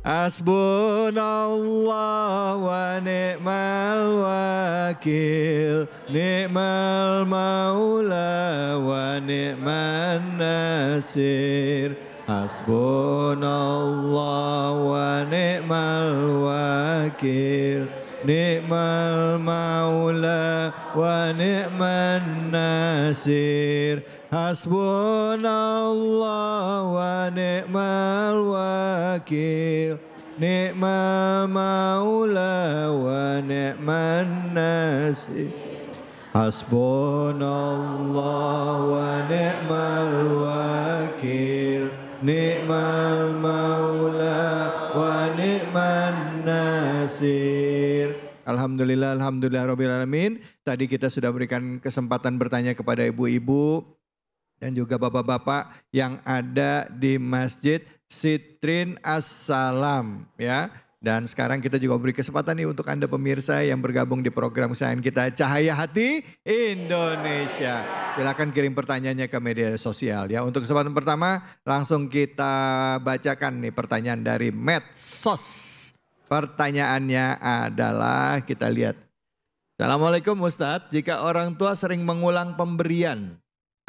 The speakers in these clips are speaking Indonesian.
Hasbunallah wa ni'mal wakil, ni'mal maula wa ni'man nasir. Hasbunallah wa ni'mal wakil, ni'mal maula wa ni'man nasir. Hasbunallah wa ni'mal wakil, ni'mal maula wa ni'man nasir. Hasbunallah wa ni'mal wakil, ni'mal maula wa ni'man nasir. Alhamdulillah, alhamdulillah rabbil alamin. Tadi kita sudah berikan kesempatan bertanya kepada ibu-ibu dan juga bapak-bapak yang ada di Masjid Sitrin As-Salam ya. Dan sekarang kita juga beri kesempatan nih untuk Anda pemirsa yang bergabung di program kesayangan kita Cahaya Hati Indonesia. Silakan kirim pertanyaannya ke media sosial ya. Untuk kesempatan pertama langsung kita bacakan nih pertanyaan dari medsos. Pertanyaannya adalah kita lihat. Assalamualaikum Ustadz, jika orang tua sering mengulang pemberian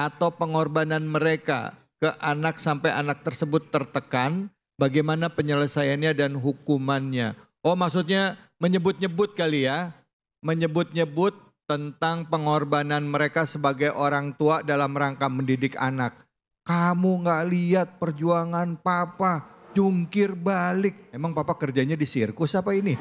atau pengorbanan mereka ke anak sampai anak tersebut tertekan, bagaimana penyelesaiannya dan hukumannya? Oh maksudnya menyebut-nyebut kali ya, menyebut-nyebut tentang pengorbanan mereka sebagai orang tua dalam rangka mendidik anak. Kamu gak lihat perjuangan papa, jungkir balik. Emang papa kerjanya di sirkus apa ini?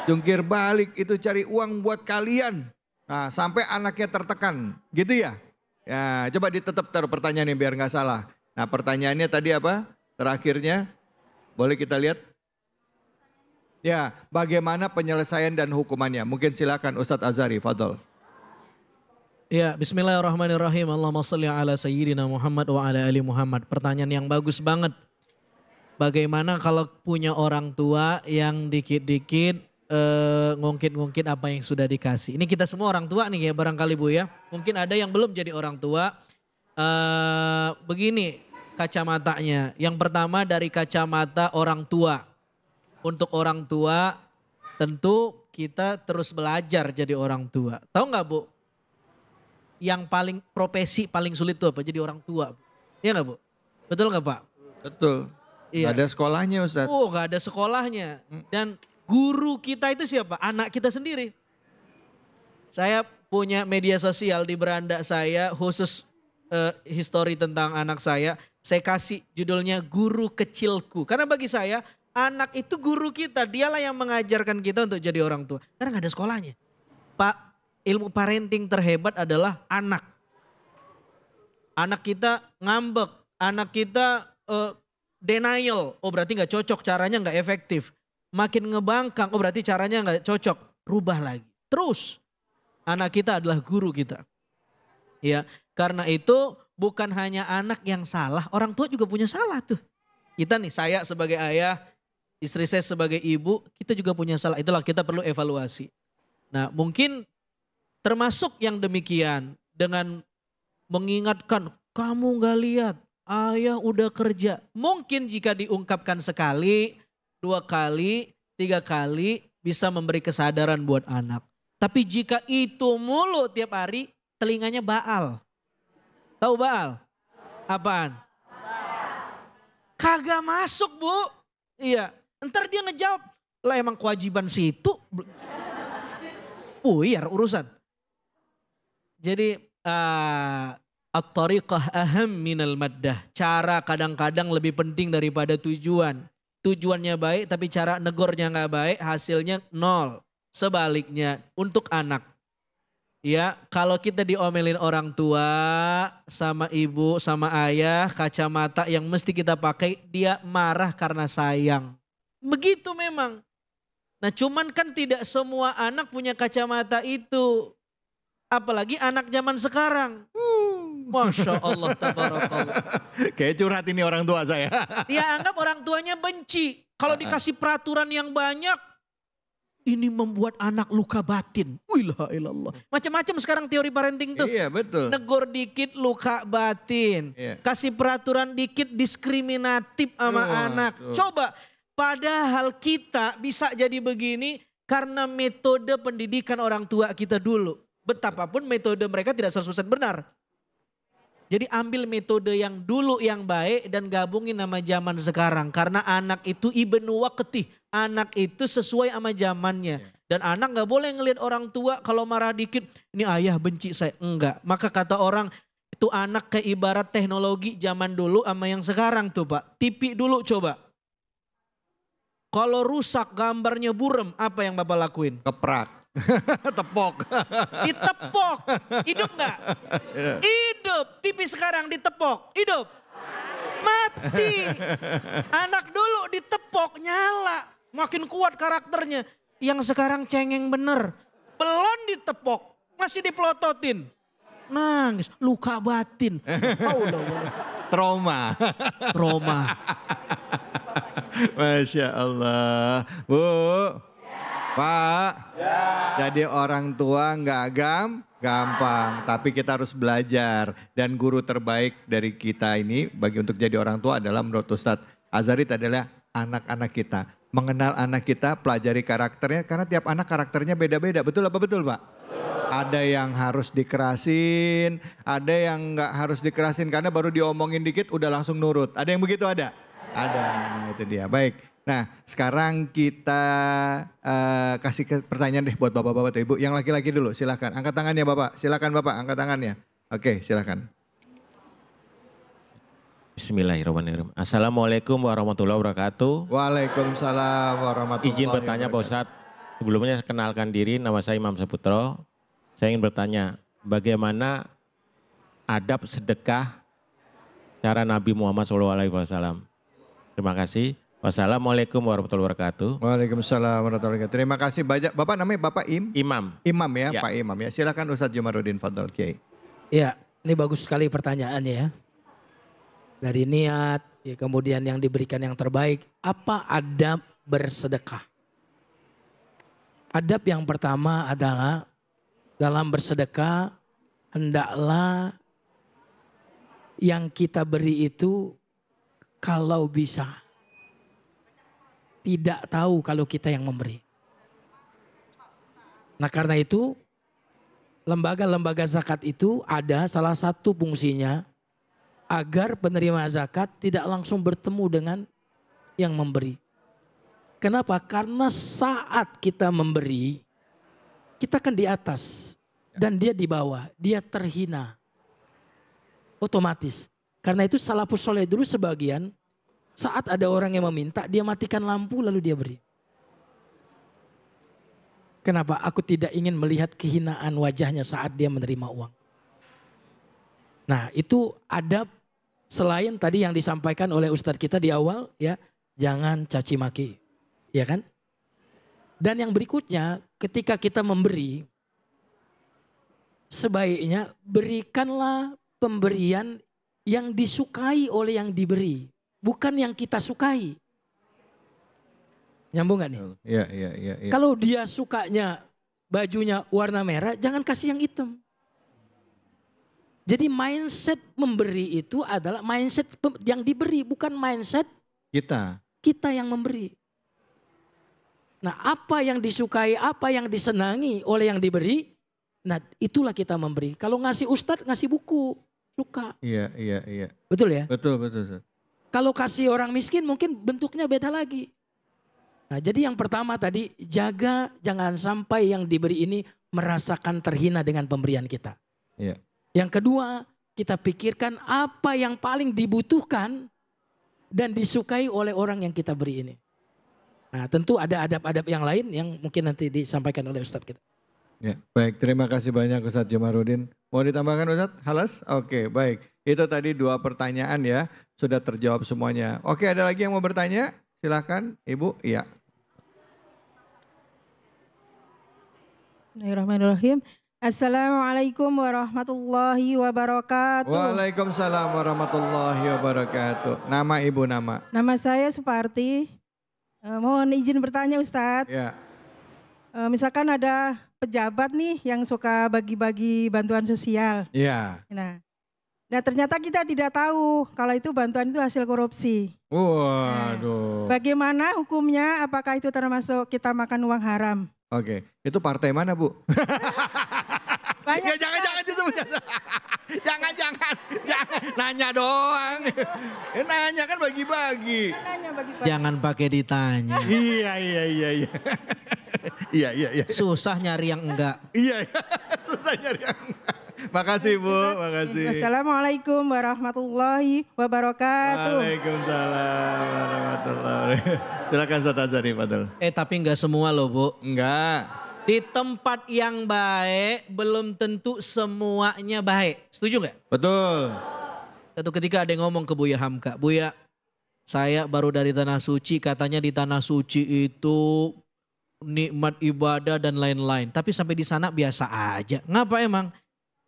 Jungkir balik itu cari uang buat kalian. Nah sampai anaknya tertekan gitu ya. Ya, coba ditetap taruh pertanyaannya biar nggak salah. Nah, pertanyaannya tadi apa? Terakhirnya, boleh kita lihat? Ya, bagaimana penyelesaian dan hukumannya? Mungkin silakan Ustadz Azhari, fadol. Ya, bismillahirrahmanirrahim. Allahumma sholli ala sayyidina Muhammad wa ala ali Muhammad. Pertanyaan yang bagus banget. Bagaimana kalau punya orang tua yang dikit-dikit ngungkit-ngungkit apa yang sudah dikasih. Ini kita semua orang tua nih ya barangkali Bu ya. Mungkin ada yang belum jadi orang tua. Begini kacamatanya. Yang pertama dari kacamata orang tua. Untuk orang tua tentu kita terus belajar jadi orang tua. Tahu nggak Bu? Yang paling profesi paling sulit itu apa? Jadi orang tua. Iya nggak Bu? Betul nggak Pak? Betul. Iya. Gak ada sekolahnya Ustadz. Oh gak ada sekolahnya. Dan guru kita itu siapa? Anak kita sendiri. Saya punya media sosial di beranda saya khusus histori tentang anak saya. Saya kasih judulnya Guru Kecilku. Karena bagi saya anak itu guru kita. Dialah yang mengajarkan kita untuk jadi orang tua. Karena gak ada sekolahnya. Pak, ilmu parenting terhebat adalah anak. Anak kita ngambek. Anak kita denial. Oh berarti gak cocok, caranya gak efektif. Makin ngebangkang, oh berarti caranya nggak cocok, rubah lagi. Terus anak kita adalah guru kita. Ya, karena itu bukan hanya anak yang salah, orang tua juga punya salah tuh. Kita nih, saya sebagai ayah, istri saya sebagai ibu, kita juga punya salah. Itulah kita perlu evaluasi. Nah mungkin termasuk yang demikian dengan mengingatkan, kamu nggak lihat, ayah udah kerja. Mungkin jika diungkapkan sekali, 2 kali, 3 kali bisa memberi kesadaran buat anak. Tapi jika itu mulu tiap hari, telinganya baal. Tahu baal? Apaan? Kagak masuk Bu. Iya, ntar dia ngejawab, lah emang kewajiban situ. Buyar urusan. Jadi at-tariqah aham minal maddah. Cara kadang-kadang lebih penting daripada tujuan. Tujuannya baik tapi cara negornya gak baik, hasilnya 0. Sebaliknya untuk anak. Ya kalau kita diomelin orang tua sama ibu sama ayah, kacamata yang mesti kita pakai dia marah karena sayang. Begitu memang. Nah cuman kan tidak semua anak punya kacamata itu. Apalagi anak zaman sekarang. Masya Allah, tabarakallah. Kayak curhat ini orang tua saya. Dia anggap orang tuanya benci. Kalau dikasih peraturan yang banyak, ini membuat anak luka batin. Ilallah. Macam-macam sekarang teori parenting tuh. Iya betul. Negor dikit luka batin. Iya. Kasih peraturan dikit diskriminatif sama anak. Tuh. Coba Padahal kita bisa jadi begini karena metode pendidikan orang tua kita dulu. Betapapun metode mereka tidak 100% benar. Jadi ambil metode yang dulu yang baik dan gabungin sama zaman sekarang. Karena anak itu ibnu waqtih. Anak itu sesuai sama zamannya. Dan anak gak boleh ngelihat orang tua kalau marah dikit. Ini ayah benci saya. Enggak. Maka kata orang itu anak kayak ibarat teknologi zaman dulu sama yang sekarang tuh Pak. TV dulu coba. Kalau rusak gambarnya burem apa yang Bapak lakuin? Keprak. Tepok. Ditepok. Hidup gak? Hidup. TV sekarang ditepok. Hidup. Mati. Anak dulu ditepok nyala. Makin kuat karakternya. Yang sekarang cengeng bener. Belum ditepok. Masih dipelototin. Nangis. Luka batin. Trauma. Trauma. Masya Allah. Bu. Pak, jadi orang tua nggak gampang, tapi kita harus belajar. Dan guru terbaik dari kita ini bagi untuk jadi orang tua adalah menurut Ustadz Azarid adalah anak-anak kita. Mengenal anak kita, pelajari karakternya, karena tiap anak karakternya beda-beda. Betul apa betul Pak? Ada yang harus dikerasin, ada yang nggak harus dikerasin karena baru diomongin dikit udah langsung nurut. Ada yang begitu ada? Ada, nah itu dia. Baik. Nah sekarang kita kasih pertanyaan deh buat bapak-bapak atau ibu. Yang laki-laki dulu silakan. Angkat tangannya bapak. Silakan bapak angkat tangannya. Oke silakan. Bismillahirrahmanirrahim. Assalamualaikum warahmatullahi wabarakatuh. Waalaikumsalam warahmatullahi wabarakatuh. Izin bertanya Pak Ustadz. Sebelumnya saya kenalkan diri, nama saya Imam Saputro. Saya ingin bertanya bagaimana adab sedekah cara Nabi Muhammad SAW. Terima kasih. Wassalamualaikum warahmatullahi wabarakatuh. Waalaikumsalam warahmatullahi wabarakatuh. Terima kasih banyak. Bapak namanya Bapak Imam. Imam ya, Ya. Pak Imam ya. Silakan Ustadz Jumaruddin Fadl Kiai. Ya, ini bagus sekali pertanyaannya ya. Dari niat, ya, kemudian yang diberikan yang terbaik. Apa adab bersedekah? Adab yang pertama adalah dalam bersedekah hendaklah yang kita beri itu kalau bisa tidak tahu kalau kita yang memberi. Nah karena itu lembaga-lembaga zakat itu ada salah satu fungsinya agar penerima zakat tidak langsung bertemu dengan yang memberi. Kenapa? Karena saat kita memberi, kita kan di atas dan dia di bawah, dia terhina. Otomatis. Karena itu salafus soleh dulu sebagian saat ada orang yang meminta, dia matikan lampu lalu dia beri. Kenapa? Aku tidak ingin melihat kehinaan wajahnya saat dia menerima uang. Nah itu adab selain tadi yang disampaikan oleh Ustadz kita di awal ya. Jangan caci maki. Ya kan? Dan yang berikutnya ketika kita memberi. Sebaiknya berikanlah pemberian yang disukai oleh yang diberi. Bukan yang kita sukai. Nyambung gak nih? Iya. Kalau dia sukanya bajunya warna merah, jangan kasih yang hitam. Jadi mindset memberi itu adalah mindset yang diberi, bukan mindset kita yang memberi. Nah apa yang disukai, apa yang disenangi oleh yang diberi, nah itulah kita memberi. Kalau ngasih ustadz, ngasih buku, suka. Iya. Betul ya? Betul. Kalau kasih orang miskin mungkin bentuknya beda lagi. Nah jadi yang pertama tadi jaga jangan sampai yang diberi ini merasakan terhina dengan pemberian kita. Iya. Yang kedua kita pikirkan apa yang paling dibutuhkan dan disukai oleh orang yang kita beri ini. Nah tentu ada adab-adab yang lain yang mungkin nanti disampaikan oleh Ustadz kita. Ya, baik, terima kasih banyak Ustadz Jumaruddin. Mau ditambahkan Ustadz? Halas? Oke, baik. Itu tadi 2 pertanyaan ya, sudah terjawab semuanya. Oke, ada lagi yang mau bertanya? Silakan, Ibu. Iya. Bismillahirrahmanirrahim. Assalamualaikum warahmatullahi wabarakatuh. Waalaikumsalam warahmatullahi wabarakatuh. Nama Ibu nama? Nama saya Suparti. Mohon izin bertanya Ustadz. Ya. Misalkan ada pejabat nih yang suka bagi-bagi bantuan sosial. Iya. Nah Dan ternyata kita tidak tahu kalau itu bantuan itu hasil korupsi. Waduh. Bagaimana hukumnya? Apakah itu termasuk kita makan uang haram? Oke, itu partai mana Bu? Banyak. Ya jangan justru. jangan. Nanya doang. Nanya kan bagi-bagi. Nanya bagi-bagi. Jangan pakai ditanya. Iya. Iya. Susah nyari yang enggak. Iya. Susah nyari yang. Makasih Bu, makasih. Assalamualaikum warahmatullahi wabarakatuh. Waalaikumsalam warahmatullahi wabarakatuh. Silakan Ustaz Azhari, Fadil. Tapi enggak semua loh Bu. Enggak. Di tempat yang baik belum tentu semuanya baik. Setuju nggak? Betul. Satu ketika ada yang ngomong ke Buya Hamka. Buya, saya baru dari Tanah Suci, katanya di Tanah Suci itu nikmat ibadah dan lain-lain. Tapi sampai di sana biasa aja. Ngapa emang?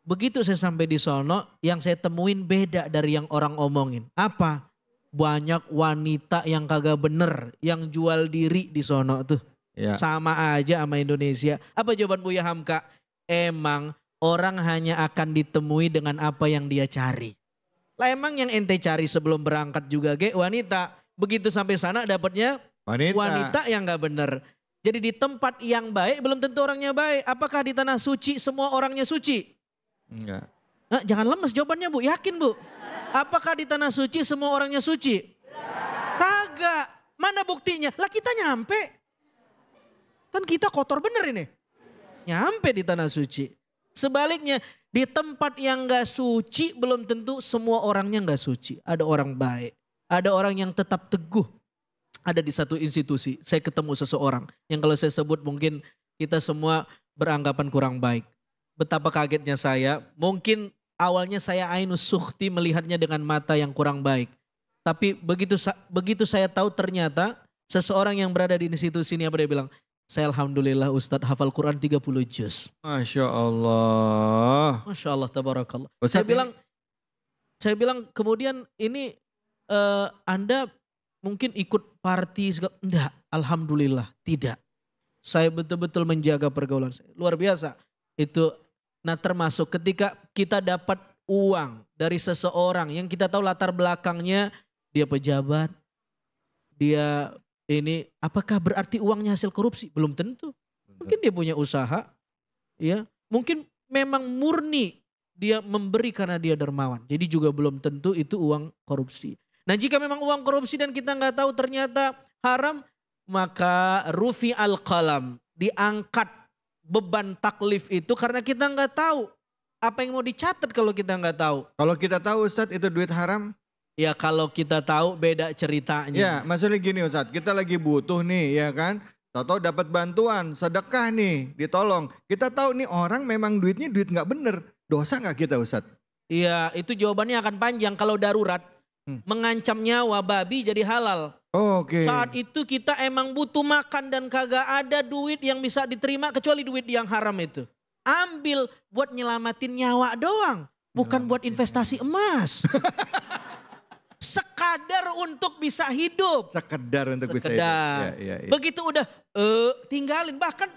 Begitu saya sampai di sono, yang saya temuin beda dari yang orang omongin. Apa? Banyak wanita yang kagak bener, yang jual diri di sono tuh. Ya. Sama aja sama Indonesia. Apa jawaban Buya Hamka? Emang orang hanya akan ditemui dengan apa yang dia cari. Lah emang yang ente cari sebelum berangkat juga wanita. Begitu sampai sana dapatnya wanita yang gak bener. Jadi di tempat yang baik belum tentu orangnya baik. Apakah di Tanah Suci semua orangnya suci? Enggak. Nah, jangan lemes jawabannya Bu, yakin Bu. Apakah di Tanah Suci semua orangnya suci? Kagak. Mana buktinya? Lah kita nyampe. Kan kita kotor bener ini. Nyampe di Tanah Suci. Sebaliknya di tempat yang gak suci belum tentu semua orangnya gak suci. Ada orang baik. Ada orang yang tetap teguh. Ada di satu institusi. Saya ketemu seseorang yang kalau saya sebut mungkin kita semua beranggapan kurang baik. Betapa kagetnya saya, mungkin awalnya saya ainus sukhti melihatnya dengan mata yang kurang baik. Tapi begitu saya tahu ternyata seseorang yang berada di institusi ini apa dia bilang, saya alhamdulillah Ustadz hafal Quran 30 juz. Masya Allah. Masya Allah, tabarakallah. Ustadz Saya bilang kemudian ini Anda mungkin ikut party, enggak, alhamdulillah tidak. Saya betul-betul menjaga pergaulan saya, luar biasa. Itu, nah termasuk ketika kita dapat uang dari seseorang yang kita tahu latar belakangnya, dia pejabat, dia ini, apakah berarti uangnya hasil korupsi? Belum tentu. Mungkin dia punya usaha, ya. Mungkin memang murni dia memberi karena dia dermawan. Jadi juga belum tentu itu uang korupsi. Nah jika memang uang korupsi dan kita nggak tahu ternyata haram, maka rufi al-qalam, diangkat beban taklif itu karena kita nggak tahu apa yang mau dicatat kalau kita nggak tahu. Kalau kita tahu Ustadz itu duit haram? Ya kalau kita tahu beda ceritanya. Ya maksudnya gini Ustadz, kita lagi butuh nih ya kan. Tahu-tahu dapat bantuan, sedekah nih, ditolong. Kita tahu nih orang memang duitnya duit nggak bener. Dosa nggak kita Ustadz? Iya itu jawabannya akan panjang kalau darurat. Mengancam nyawa babi jadi halal. Oke. Saat itu kita emang butuh makan dan kagak ada duit yang bisa diterima kecuali duit yang haram itu. Ambil buat nyelamatin nyawa doang. Bukan buat investasi emas. Sekadar untuk bisa hidup. Sekedar untuk bisa hidup. Ya. Begitu udah tinggalin. Bahkan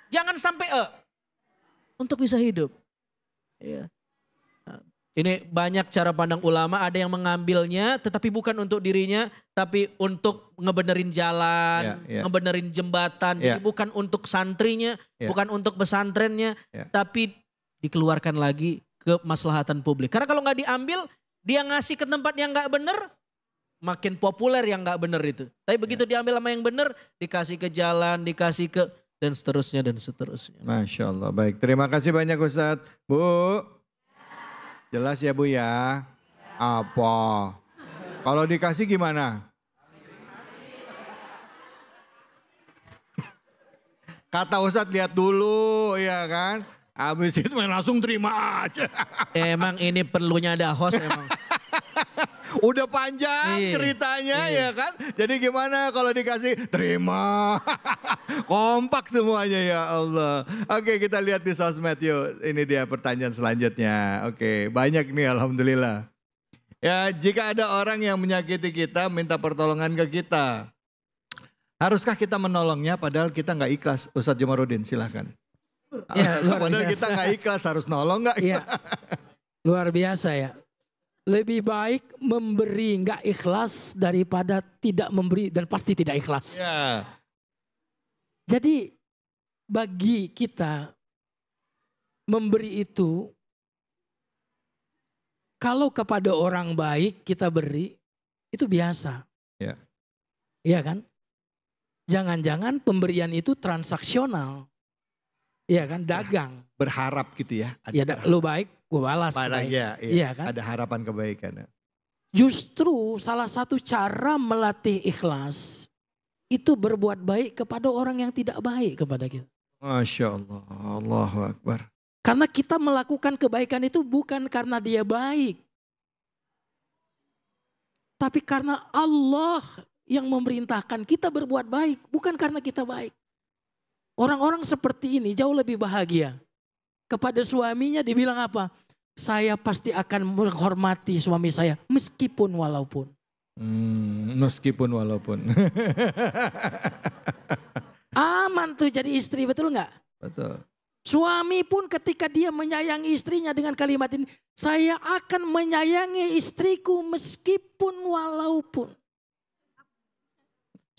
jangan sampai untuk bisa hidup. Ya. Ini banyak cara pandang ulama, ada yang mengambilnya tetapi bukan untuk dirinya, tapi untuk ngebenerin jalan, ngebenerin jembatan. Jadi bukan untuk santrinya, bukan untuk pesantrennya, tapi dikeluarkan lagi ke maslahatan publik. Karena kalau nggak diambil, dia ngasih ke tempat yang nggak bener, makin populer yang nggak bener itu. Tapi begitu diambil sama yang bener, dikasih ke jalan, dikasih ke dan seterusnya dan seterusnya. Masya Allah, baik. Terima kasih banyak Ustadz. Bu. Jelas ya Bu ya? Apa? Kalau dikasih gimana? Kata Ustadz lihat dulu ya kan? Habis itu langsung terima aja. Emang ini perlunya ada host emang. Udah panjang ceritanya ya kan? Jadi gimana kalau dikasih terima. Kompak semuanya ya Allah. Oke kita lihat di sosmed yuk. Ini dia pertanyaan selanjutnya. Oke banyak nih alhamdulillah. Ya jika ada orang yang menyakiti kita minta pertolongan ke kita. Haruskah kita menolongnya padahal kita nggak ikhlas? Ustadz Jumarudin silahkan. Ya, padahal kita nggak ikhlas harus nolong nggak? Iya. Luar biasa ya. Lebih baik memberi nggak ikhlas daripada tidak memberi dan pasti tidak ikhlas. Ya. Jadi bagi kita memberi itu, kalau kepada orang baik kita beri, itu biasa. Ya. Iya kan? Jangan-jangan pemberian itu transaksional. Iya kan? Dagang. Berharap gitu ya. Ya, lu baik, gue balas. Baik. Ya, Iya kan? Ada harapan kebaikan. Justru salah satu cara melatih ikhlas itu berbuat baik kepada orang yang tidak baik kepada kita. Masya Allah, Allahu Akbar. Karena kita melakukan kebaikan itu bukan karena dia baik. Tapi karena Allah yang memerintahkan kita berbuat baik, bukan karena kita baik. Orang-orang seperti ini jauh lebih bahagia. Kepada suaminya dibilang apa? Saya pasti akan menghormati suami saya meskipun walaupun. Meskipun walaupun. Aman tuh jadi istri, betul nggak? Betul. Suami pun ketika dia menyayangi istrinya dengan kalimat ini, saya akan menyayangi istriku meskipun walaupun.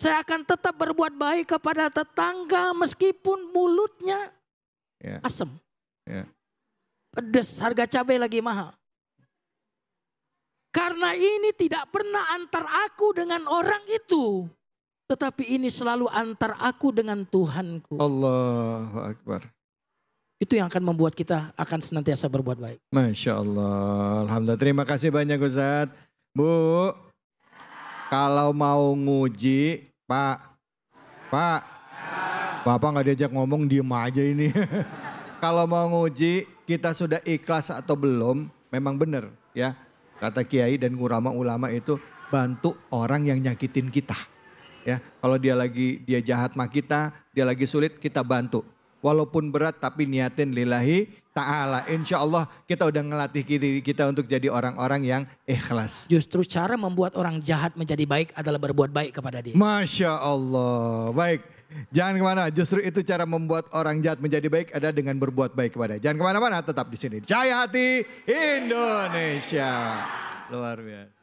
Saya akan tetap berbuat baik kepada tetangga meskipun mulutnya asem. Ya. Pedas, harga cabai lagi mahal. Karena ini tidak pernah antar aku dengan orang itu. Tetapi ini selalu antar aku dengan Tuhanku. Allahu Akbar. Itu yang akan membuat kita akan senantiasa berbuat baik. Masya Allah. Alhamdulillah. Terima kasih banyak Ustaz. Bu, kalau mau nguji, Pak, Bapak nggak diajak ngomong, diem aja ini. Kalau mau nguji, kita sudah ikhlas atau belum, memang benar ya. Kata Kiai dan ulama itu bantu orang yang nyakitin kita. Ya, kalau dia jahat sama kita, dia lagi sulit, kita bantu. Walaupun berat tapi niatin lillahi ta'ala. Insya Allah kita udah ngelatih diri kita untuk jadi orang-orang yang ikhlas. Justru cara membuat orang jahat menjadi baik adalah berbuat baik kepada dia. Masya Allah. Baik, jangan kemana. Justru itu cara membuat orang jahat menjadi baik adalah dengan berbuat baik kepada. Jangan kemana-mana, tetap di sini. Cahaya Hati Indonesia. Luar biasa.